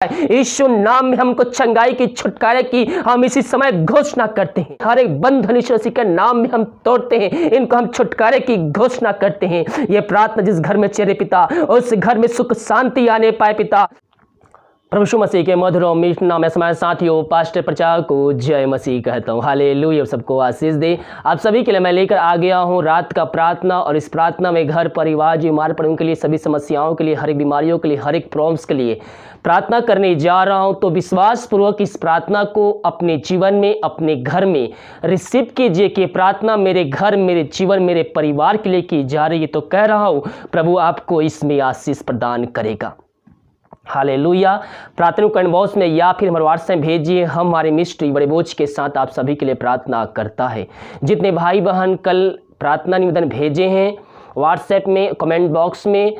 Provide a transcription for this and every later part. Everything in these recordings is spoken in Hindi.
यीशु नाम में हमको चंगाई की, छुटकारे की हम इसी समय घोषणा करते हैं। हर एक बंधन यीशु मसीह के नाम में हम तोड़ते हैं, इनको हम छुटकारे की घोषणा करते हैं। ये प्रार्थना जिस घर में चेहरे पिता, उस घर में सुख शांति आने पाए पिता। प्रभु यीशु मसीह के मधुर और मीठ नाम में समाज साथियों, पास्टर प्रचार को जय मसीह कहता हूँ। हालेलुया, सबको आशीष दे। आप सभी के लिए मैं लेकर आ गया हूँ रात का प्रार्थना, और इस प्रार्थना में घर परिवार जो बीमार पड़े उनके लिए, सभी समस्याओं के लिए, हर एक बीमारियों के लिए, हर एक प्रॉब्लम्स के लिए प्रार्थना करने जा रहा हूँ। तो विश्वास पूर्वक इस प्रार्थना को अपने जीवन में, अपने घर में रिसीव कीजिए कि प्रार्थना मेरे घर, मेरे जीवन, मेरे परिवार के लिए की जा रही है। तो कह रहा हूँ प्रभु आपको इसमें आशीष प्रदान करेगा। हालेलुया। प्रार्थना कमेंट बॉक्स में या फिर हमारे व्हाट्सएप में भेजिए। हम हमारे मिस्ट्री बड़े बोझ के साथ आप सभी के लिए प्रार्थना करता है। जितने भाई बहन कल प्रार्थना निवेदन भेजे हैं व्हाट्सएप में, कमेंट बॉक्स में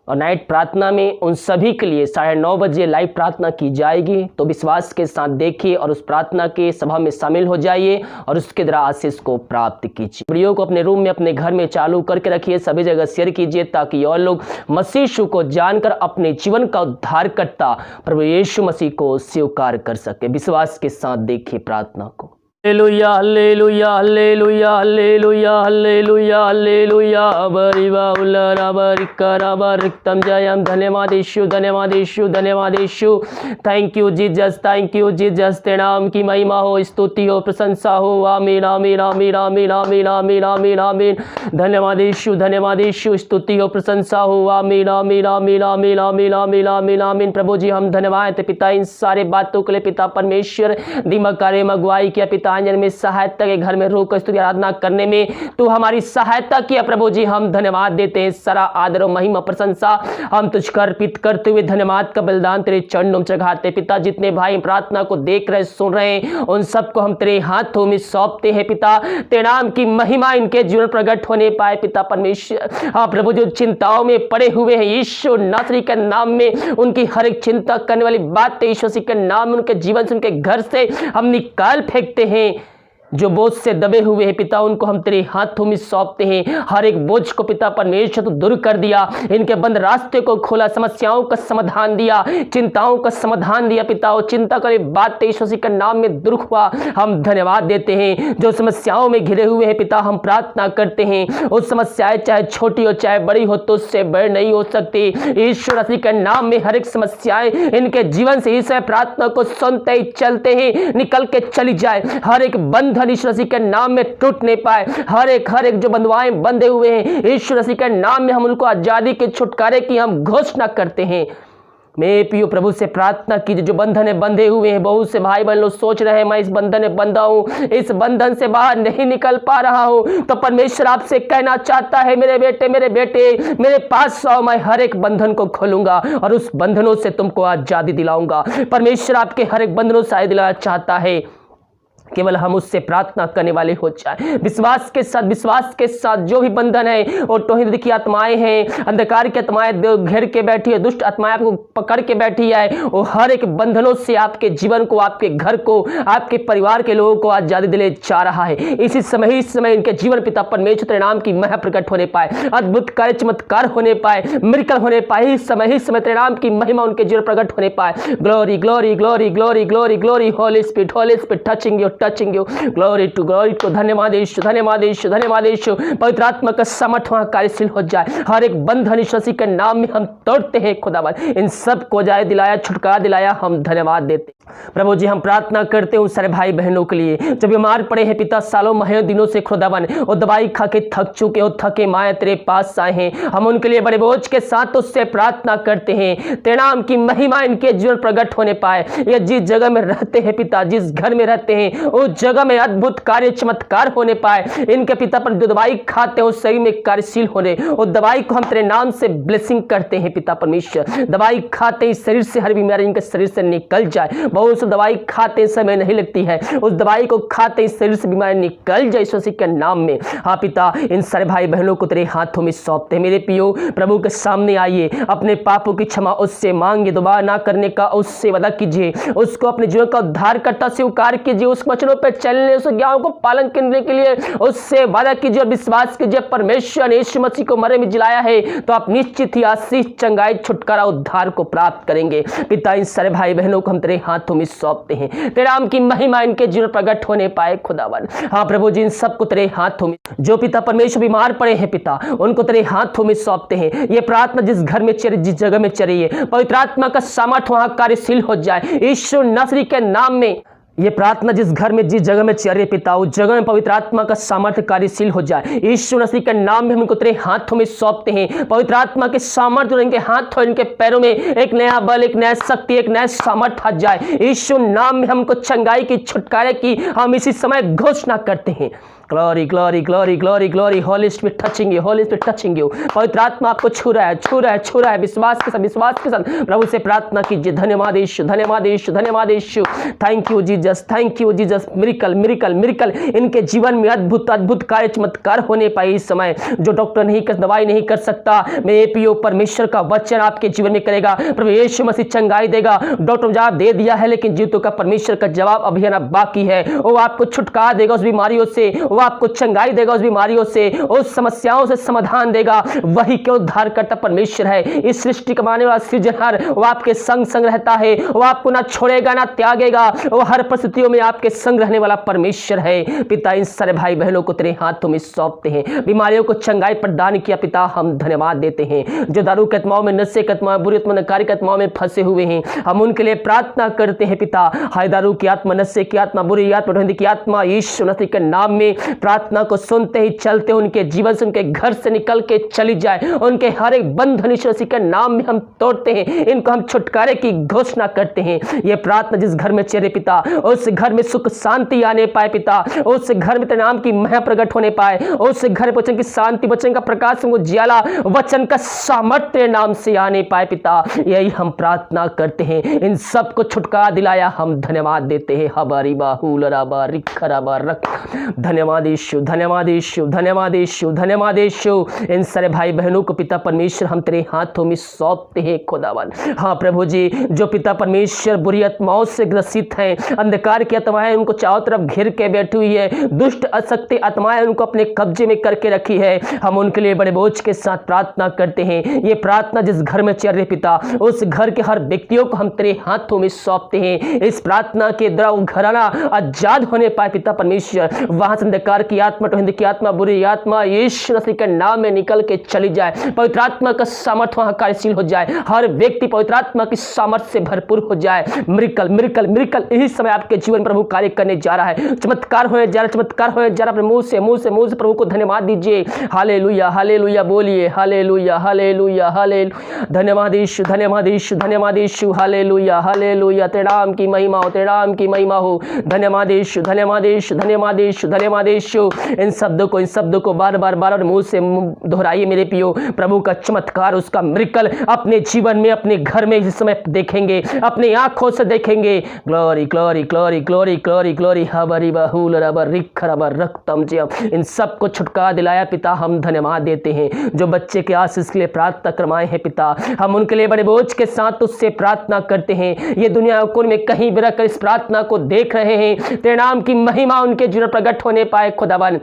और नाइट प्रार्थना में, उन सभी के लिए 9:30 बजे लाइव प्रार्थना की जाएगी। तो विश्वास के साथ देखिए और उस प्रार्थना के सभा में शामिल हो जाइए और उसके द्वारा आशीष को प्राप्त कीजिए। वीडियो को अपने रूम में, अपने घर में चालू करके रखिए, सभी जगह शेयर कीजिए ताकि और लोग मसीह यीशु को जानकर अपने जीवन का उद्धारकर्ता प्रभु यीशु मसीह को स्वीकार कर सके। विश्वास के साथ देखिए प्रार्थना को। Hallelujah hallelujah hallelujah hallelujah hallelujah hallelujah बरिवा उल्लारा बरिकरा बरिकतम जयम। धन्यवाद यीशु, धन्यवाद यीशु, धन्यवाद Yeshu. Thank you Jesus, thank you Jesus. तेरे नाम की महिमा हो, स्तुति हो, प्रशंसा हो। आमीन आमीन आमीन आमीन आमीन आमीन आमीन आमीन। धन्यवाद यीशु, धन्यवाद यीशु। स्तुति हो, प्रशंसा हो। आमीन आमीन आमीन आमीन आमीन आमीन आमीन आमीन। प्रभु जी हम धन्यवाद पिता इन सारे बातों के लिए पिता परमेश्वर। दिमाग कार्य मगवाई किया पिता, आंजन में सहायता के घर में रोक स्तुति आराधना करने में तू हमारी सहायता किया। प्रभु जी हम धन्यवाद देते हैं। सारा आदर और महिमा प्रशंसा हम तुझको अर्पित करते हुए धन्यवाद का बलिदान तेरे चरणों में चढ़ाते पिता। जितने भाई प्रार्थना को देख रहे, सुन रहे हैं, उन सबको हम तेरे हाथों में सौंपते हैं पिता। तेरे नाम की महिमा इनके जीवन प्रकट होने पाए पिता परमेश्वर। हाँ प्रभु, जो चिंताओं में पड़े हुए हैं यीशु नासरी के नाम में, उनकी हर एक चिंता करने वाली बात यीशु मसीह के नाम में उनके जीवन से, उनके घर से हम निकाल फेंकते हैं। जो बोझ से दबे हुए हैं पिता, उनको हम तेरे हाथों में सौंपते हैं। हर एक बोझ को पिता परमेश्वर तो दूर कर दिया, इनके बंद रास्ते को खोला, समस्याओं का समाधान दिया, चिंताओं का समाधान दिया पिता। और चिंता करे बात यीशु मसीह के नाम में दूर हुआ। हम धन्यवाद देते हैं। जो समस्याओं में घिरे हुए हैं पिता, हम प्रार्थना करते हैं उस समस्याएं चाहे छोटी हो चाहे बड़ी हो, तो उससे बड़ी नहीं हो सकती। यीशु मसीह के नाम में हर एक समस्याएं इनके जीवन से इस प्रार्थना को सुनते ही चलते हैं निकल के चली जाए। हर एक बंधन यीशु मसीह के नाम में टूट नहीं पाए। हर एक जो बंधुआएं बंधे हुए हैं यीशु मसीह के नाम में हम उनको आजादी के, छुटकारे की हम घोषणा करते हैं। मैं पियो प्रभु से प्रार्थना कीजिए। जो बंधन है बंधे हुए हैं, बहुत से भाई बहन लोग सोच रहे हैं मैं इस बंधन में बंधा हूं, इस बंधन से बाहर नहीं निकल पा रहा हूं, तो परमेश्वर आपसे कहना चाहता है मेरे बेटे मेरे पास आओ, मैं हर एक बंधन को खोलूंगा और उस बंधनों से तुमको आजादी दिलाऊंगा। परमेश्वर आपके हर एक बंधनों से आजादी दिलाना चाहता है। केवल हम उससे प्रार्थना करने वाले हो जाए। विश्वास के साथ जो भी बंधन है, और तौहीद की आत्माएं हैं, अंधकार की आत्माएं घेर के बैठी है, दुष्ट आत्माएं आपको पकड़ के बैठी है, वो हर एक बंधनों से आपके जीवन को, आपके घर को, आपके परिवार के लोगों को आजादी दिले जा रहा है। इस समय इनके जीवन पिता परमेश्वर तेरे नाम की महिमा प्रकट होने पाए, अद्भुत कार्य चमत्कार होने पाए, मिरेकल होने पाए। इस समय तेरे नाम की महिमा उनके जीवन प्रकट होने पाए। Glory glory glory glory glory glory holy spirit touching you. Glory to धन्यवाद यीशु, धन्यवाद यीशु, धन्यवाद यीशु। पवित्र आत्मा का समर्थ वहां कार्यशील हो जाए। हर एक बंधन यीशु मसीह के नाम में हम तोड़ते हैं खुदावन। इन सब को जाए दिलाया, छुटकारा दिलाया, हम धन्यवाद देते। प्रभु जी हम प्रार्थना करते हैं उन सारे भाई बहनों के लिए जो बीमार पड़े हैं पिता, सालों महीनों दिनों से खुदावन, और दवाई खा के थक चुके हो, थके माए तेरे पास आए हैं। हम उनके लिए बड़े बोझ के साथ उससे प्रार्थना करते हैं। तेरे नाम की महिमा इनके जीवन प्रकट होने पाए। ये जिस जगह में रहते हैं पिता, जिस घर में रहते हैं, उस जगह में अद्भुत कार्य चमत्कार होने पाए। इनके पिता पर जो दवाई खाते हैं उस शरीर में कार्यशील होने, और दवाई को हम तेरे नाम से ब्लेसिंग करते हैं पिता परमेश्वर। दवाई खाते ही शरीर से हर बीमारी इनके शरीर से निकल जाए। बहुत से दवाई खाते समय नहीं लगती है, उस दवाई को खाते ही शरीर से बीमारी निकल जाए यीशु मसीह के नाम में। हाँ पिता, इन सारे भाई बहनों को तेरे हाथों में सौंपते हैं। मेरे पियो प्रभु के सामने आइए, अपने पापों की क्षमा उससे मांगिए, दोबारा ना करने का उससे वादा कीजिए, उसको अपने जीवन का उद्धारकर्ता स्वीकार कीजिए, उसको वचनों पर चलने, उस आज्ञाओं को पालन करने के लिए उससे वादा कीजिए और विश्वास कीजिए परमेश्वर ने यीशु मसीह को मरे में जिलाया है तो आप निश्चित ही आशीष, चंगाई, छुटकारा, उद्धार को प्राप्त करेंगे। पिता इन सारे भाई बहनों को हम तेरे हाथों में सौंपते हैं, तेरे नाम की महिमा इनके जीवन प्रकट होने पाए खुदावन। हाँ प्रभु जी, इन सबको तेरे हाथों में, जो पिता परमेश्वर बीमार पड़े हैं पिता, उनको तेरे हाथों में सौंपते हैं। ये प्रार्थना जिस घर में चले, जिस जगह में चली है, पवित्र आत्मा का सामर्थ वहां कार्यशील हो जाए यीशु नासरी के नाम में। ये प्रार्थना जिस घर में, जिस जगह में चल रही पिता, उस जगह में पवित्र आत्मा का सामर्थ्य कार्यशील हो जाए यीशु मसीह के नाम में। हम इनको तेरे हाथों में सौंपते हैं। पवित्र आत्मा के सामर्थ्य इनके हाथों, इनके पैरों में एक नया बल, एक नया शक्ति, एक नया सामर्थ्य आ जाए यीशु नाम में। हमको चंगाई की, छुटकारे की हम इसी समय घोषणा करते हैं। Glory glory glory glory glory, holy spirit touching you, Holi spirit touching you. पवित्र आत्मा आपको छू रहा है, छू रहा है, छू रहा है। विश्वास के साथ, विश्वास के साथ प्रभु से प्रार्थना कीजिए। धन्यवाद यीशु, धन्यवाद यीशु, धन्यवाद Yeshu. Thank you Jesus, thank you Jesus. Miracle miracle miracle इनके जीवन में अद्भुत अद्भुत कार्य, चमत्कार होने पाए इस समय। जो डॉक्टर नहीं कर, दवाई नहीं कर सकता, मैं एपीओ परमेश्वर का वचन आपके जीवन में करेगा। प्रभु यीशु मसीह चंगाई देगा। डॉक्टर जवाब दे दिया है, लेकिन जीवितों का परमेश्वर का जवाब अभी आना बाकी है। वो आपको छुटकारा देगा उस बीमारियों से, आपको चंगाई देगा उस बीमारियों से, उस समस्याओं से समाधान देगा। वही के उद्धार करता परमेश्वर है, इस सृष्टि कमाने वाला सृजनहार। वो आपके संग संग रहता है, वो आपको ना छोड़ेगा ना त्यागेगा। वो हर परिस्थितियों में आपके संग रहने वाला परमेश्वर है। पिता इन सारे भाई बहनों को तेरे हाथों में सौंपते हैं। बीमारियों को चंगाई प्रदान किया पिता, हम धन्यवाद देते हैं। जो दारू के आत्माओं में, नशे के आत्माओं में, बुरी आत्मा, नकारी के आत्माओं में फंसे हुए हैं, हम उनके लिए प्रार्थना करते हैं पिता। हाय दारू की आत्मा, नशे की आत्मा, बुरी आत्मा, की आत्मा, यीशु मसीह के नाम में प्रार्थना को सुनते ही चलते उनके जीवन से, उनके घर से निकल के चली जाए। उनके हर एक बंधन यीशु मसीह के नाम में हम तोड़ते हैं। इनको हम छुटकारे की घोषणा करते हैं। ये प्रार्थना जिस घर में चले पिता, उस घर में सुख शांति आने पाए पिता। उस घर में तेरे नाम की महिमा प्रकट होने पाए। उस घर में वचन की शांति, वचन का प्रकाश, उजियाला, वचन का सामर्थ्य नाम से आने पाए पिता। यही हम प्रार्थना करते हैं। इन सब को छुटकारा दिलाया, हम धन्यवाद देते हैं। हबारी बाहुल राबा रिखराबा रख, धन्यवाद यीशु, धन्यवाद यीशु, धन्यवाद यीशु, धन्यवाद यीशु। इन सारे भाई बहनों को पिता परमेश्वर हम तेरे हाथों में सौंपते हैं खुदावन। हाँ प्रभु जी, जो पिता परमेश्वर बुरी आत्माओं से ग्रसित हैं, अंधकार की आत्माएं उनको चारों तरफ घेर के बैठी हुई है, दुष्ट अशक्ति आत्माएं उनको अपने कब्जे में करके रखी है, हम उनके लिए बड़े बोझ के साथ प्रार्थना करते हैं। ये प्रार्थना जिस घर में चल रही पिता, उस घर के हर व्यक्तियों को हम तेरे हाथों में सौंपते हैं। इस प्रार्थना के द्वारा वो घराना आजाद होने पाए पिता परमेश्वर। वहां से अंधकार की आत्मा, टोहिंद की आत्मा, बुरी आत्मा यीशु मसीह के नाम में निकल के चली जाए। पवित्र आत्मा का सामर्थ्य वहां कार्यशील हो जाए। हर व्यक्ति पवित्र आत्मा की सामर्थ्य से भरपूर हो जाए। मिरेकल मिरेकल मिरेकल यही समय आपके जीवन प्रभु कार्य करने जा रहा है। चमत्कार होने जा रहा है, चमत्कार होने जा रहा है। अपने मुंह से प्रभु को धन्यवाद दीजिए। हालेलुया हालेलुया बोलिए, हालेलुया हालेलुया हालेलुया। धन्यवाद यीशु, धन्यवाद यीशु, धन्यवाद यीशु। हालेलुया हालेलुया, तेरे नाम की महिमा हो, तेरे नाम की महिमा हो। धन्यवाद यीशु, धन्यवाद यीशु, धन्यवाद यीशु, धन्यवाद यीशु। इन शब्दों को बार बार मुंह से दोहराइए मेरे पियो। प्रभु का चमत्कार, उसका मिरेकल अपने जीवन में, अपने घर में इस समय देखेंगे, अपनी आंखों से देखेंगे। Glory glory glory glory glory glory, हबरी बहुल रबर रिख रबर रक्तम जय। इन सब को छुटकारा दिलाया पिता, हम धन्यवाद देते हैं। जो बच्चे के आशीष के लिए प्रार्थना करवाए हैं पिता, हम उनके लिए बड़े बोझ के साथ उससे प्रार्थना करते हैं। ये दुनिया कोने में कहीं भी रहकर इस प्रार्थना को देख रहे हैं, तेरे नाम की महिमा उनके जीवन प्रकट होने पाए खुदावन।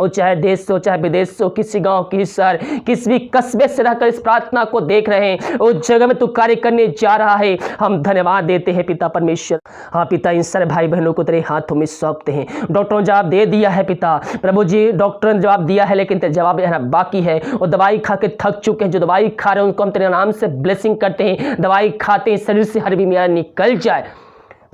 और चाहे देश हो, चाहे विदेश हो, किसी गांव, किसी शहर, किसी भी कस्बे से रहकर इस प्रार्थना को देख रहे हैं, उस जगह में तू कार्य करने जा रहा है, हम धन्यवाद देते हैं पिता परमेश्वर। हाँ पिता, इन सारे भाई बहनों को तेरे हाथों में सौंपते हैं। डॉक्टरों ने जवाब दे दिया है पिता, प्रभु जी डॉक्टर ने जवाब दिया है, लेकिन तेरा जवाब यहाँ बाकी है। और दवाई खा के थक चुके हैं, जो दवाई खा रहे हैं उनको हम तेरे नाम से ब्लेसिंग करते हैं। दवाई खाते हैं, शरीर से हर बीमारी निकल जाए,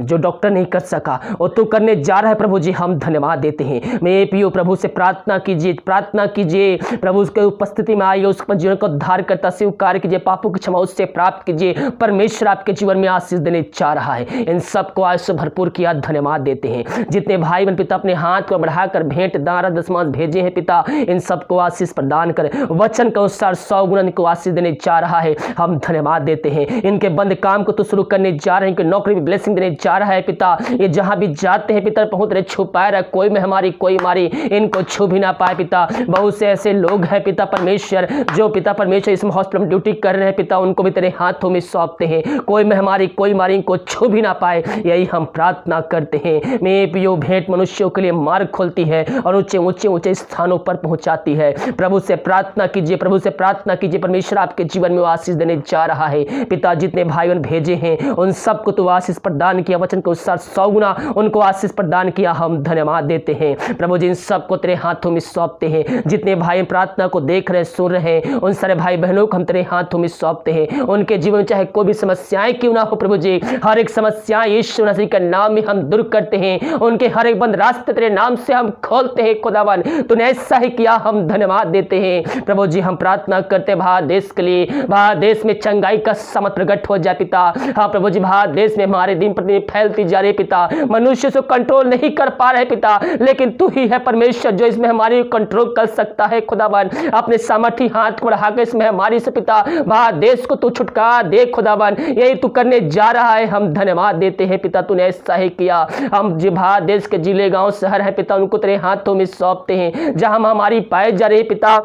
जो डॉक्टर नहीं कर सका और तू करने जा रहा है प्रभु जी, हम धन्यवाद देते हैं। मैं पियो प्रभु से प्रार्थना कीजिए, प्रार्थना कीजिए प्रभु उसके उपस्थिति में आइए, उसके जीवन को उद्धार करता स्वीकार कीजिए, पापों की क्षमा उससे प्राप्त कीजिए। परमेश्वर आपके जीवन में आशीष देने जा रहा है। इन सबको आज से भरपूर किया धन्यवाद देते हैं। जितने भाई बहन पिता अपने हाथ को बढ़ाकर भेंट दान दशमांश भेजे हैं पिता, इन सबको आशीष प्रदान करें। वचन के अनुसार 100 गुना इनको आशीष देने जा रहा है, हम धन्यवाद देते हैं। इनके बंद काम को तो शुरू करने जा रहे हैं, इनकी नौकरी में ब्लेसिंग देने चाह रहा है पिता। ये जहां भी जाते हैं पिता बहुत तेरे छुपाए रहे, कोई महामारी कोई मारी इनको छू भी ना पाए पिता। बहुत से ऐसे लोग हैं पिता परमेश्वर जो पिता परमेश्वर इस हॉस्पिटल में ड्यूटी कर रहे हैं पिता, उनको भी तेरे हाथों में सौंपते हैं। कोई महामारी कोई मारी इनको छू भी ना पाए, यही हम प्रार्थना करते हैं। मैं पियो भेंट मनुष्यों के लिए मार्ग खोलती है और ऊंचे ऊंचे ऊंचे स्थानों पर पहुंचाती है। प्रभु से प्रार्थना कीजिए, प्रभु से प्रार्थना कीजिए। परमेश्वर आपके जीवन में आशीष देने जा रहा है पिता। जितने भाई बहन भेजे हैं उन सबको तो आशीष प्रदान किया, वचन के अनुसार 100 गुना उनको आशीष प्रदान किया। हम धन्यवाद देते हैं प्रभु जी, इन सबको तेरे हाथों में सौंपते हैं। जितने भाई प्रार्थना को देख रहे सुन रहे हैं उन सारे भाई बहनों को हम तेरे हाथों में सौंपते हैं। उनके जीवन में चाहे कोई भी समस्याएं क्यों ना हो प्रभु जी, हर एक समस्या यीशु मसीह के नाम में हम दूर करते हैं। उनके हर एक बंद रास्ते तेरे नाम से हम खोलते हैं। खुदावन तूने ऐसा ही किया, हम धन्यवाद देते हैं प्रभु जी। हम प्रार्थना करते हैं भारत देश के लिए, भारत देश में चंगाई का समत प्रकट हो जाए पिता। हाँ प्रभु जी, भारत देश में हमारे दिन प्रतिदिन फैलती जा रही पिता, मनुष्य से कंट्रोल नहीं कर पा रहे पिता, लेकिन तू ही है परमेश्वर जो इसमें हमारी कंट्रोल कर सकता है। खुदावन अपने सामर्थी हाथ को बढ़ा के इस महामारी से पिता भारत देश को तू छुटकारा दे। खुदावन यही तू करने जा रहा है, हम धन्यवाद देते हैं पिता। तूने ऐसा ही किया। हम जो भारत देश के जिले गांव शहर है पिता उनको तेरे हाथों में सौंपते हैं। जहां हमारी पाई जा रही पिता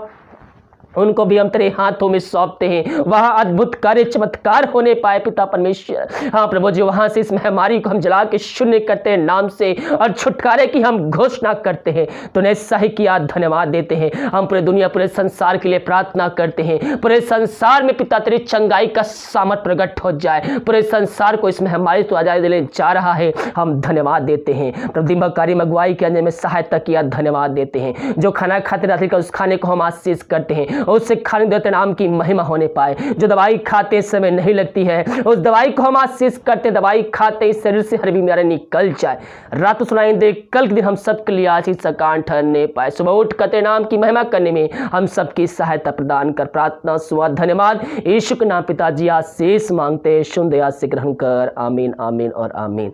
उनको भी हम तेरे हाथों में सौंपते हैं। वहां अद्भुत कार्य चमत्कार होने पाए पिता परमेश्वर। हाँ प्रभु जी, वहां से इस महामारी को हम जला के शून्य करते हैं नाम से और छुटकारे की हम घोषणा करते हैं। तूने ऐसा ही किया, धन्यवाद देते हैं। हम पूरे दुनिया पूरे संसार के लिए प्रार्थना करते हैं। पूरे संसार में पिता तेरी चंगाई का सामर्थ प्रकट हो जाए। पूरे संसार को इस महामारी तो आजादी देने जा रहा है, हम धन्यवाद देते हैं। प्रतिम्बकारी अगुवाई के अंदर में सहायता किया, धन्यवाद देते हैं। जो खाना खाते रात्रि का उस खाने को हम आशीष करते हैं, उससे खाने देते नाम की महिमा होने पाए। जो दवाई खाते समय नहीं लगती है उस दवाई को हम आशीष करते, दवाई खाते इस शरीर से हर बीमारी निकल जाए। रात सुनाई दे, कल के दिन हम सबके लिए आशीष का कान ठहरने पाए। सुबह उठ करते नाम की महिमा करने में हम सबकी सहायता प्रदान कर प्रार्थना सुआ धन्यवाद यीशु के नाम पिताजी आशीष मांगते, सुन दया से ग्रहण कर। आमीन आमीन और आमीन।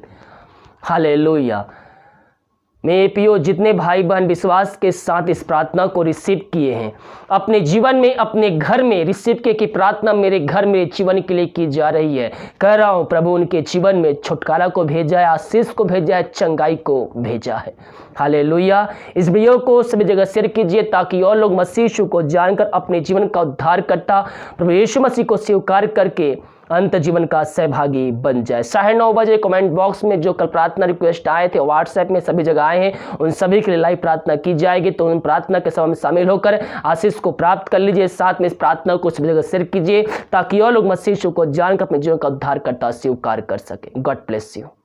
हालेलुया। मेरे प्रियो, जितने भाई बहन विश्वास के साथ इस प्रार्थना को रिसीव किए हैं अपने जीवन में अपने घर में रिसीव किए कि प्रार्थना मेरे घर मेरे जीवन के लिए की जा रही है, कह रहा हूँ प्रभु उनके जीवन में छुटकारा को भेजा है, आशीष को भेजा है, चंगाई को भेजा है। हालेलुया। इस वीडियो को सभी जगह शेयर कीजिए ताकि और लोग मसीह यीशु को जानकर अपने जीवन का उद्धार करता प्रभु यीशु मसीह को स्वीकार करके अंत जीवन का सहभागी बन जाए। 9:30 बजे कमेंट बॉक्स में जो कल प्रार्थना रिक्वेस्ट आए थे व्हाट्सएप में सभी जगह आए हैं, उन सभी के लिए लाइव प्रार्थना की जाएगी। तो उन प्रार्थना के समय में शामिल होकर आशीष को प्राप्त कर लीजिए। साथ में इस प्रार्थना को सभी जगह शेयर कीजिए ताकि और लोग मसीह यीशु को जानकर अपने जीवन का उद्धार करता स्वीकार कर सके। God bless you.